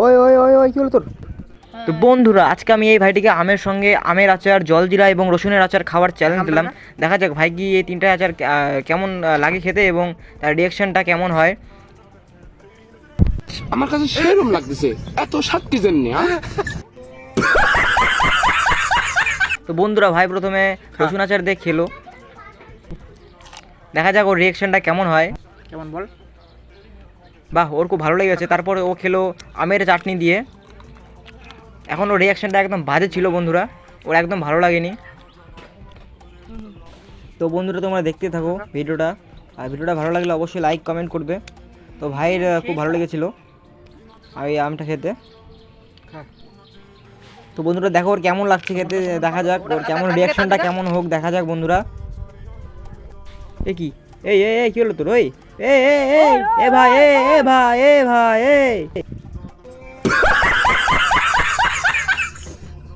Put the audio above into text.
ওই ওই ওই ওই কি হলো তোর? তো বন্ধুরা আজকে আমি এই ভাইটিকে আমের সঙ্গে আমের আচার, জলজিরা এবং রসুনের আচার খাওয়ার চ্যালেঞ্জ দিলাম। দেখা যাক ভাই কি এই তিনটা আচার কেমন লাগে খেতে এবং তার রিয়াকশনটা কেমন হয়। আমার কাছে সেরকম লাগতেছে, এত স্বাদ কি জন্য? তো বন্ধুরা ভাই প্রথমে রসুন আচার দিয়ে খেলো, দেখা যাক ওর রিয়াকশনটা কেমন হয়। কেমন বল? বাহ, ওর খুব ভালো লেগেছে। তারপরে ও খেলো আমের চাটনি দিয়ে। এখন ওর রিয়াকশনটা একদম বাজে ছিল বন্ধুরা, ওর একদম ভালো লাগেনি। তো বন্ধুরা তোমরা দেখতে থাকো ভিডিওটা, আর ভিডিওটা ভালো লাগলে অবশ্যই লাইক কমেন্ট করবে। তো ভাইয়ের খুব ভালো লেগেছিল আর এই আমটা খেতে। তো বন্ধুরা দেখো ওর কেমন লাগছে খেতে, দেখা যাক ওর কেমন রিয়াকশনটা কেমন হোক, দেখা যাক বন্ধুরা। এ কি, এই এই কি হলো তোর? ওই এ এ এ ভাই, এ ভাই, এ ভাই,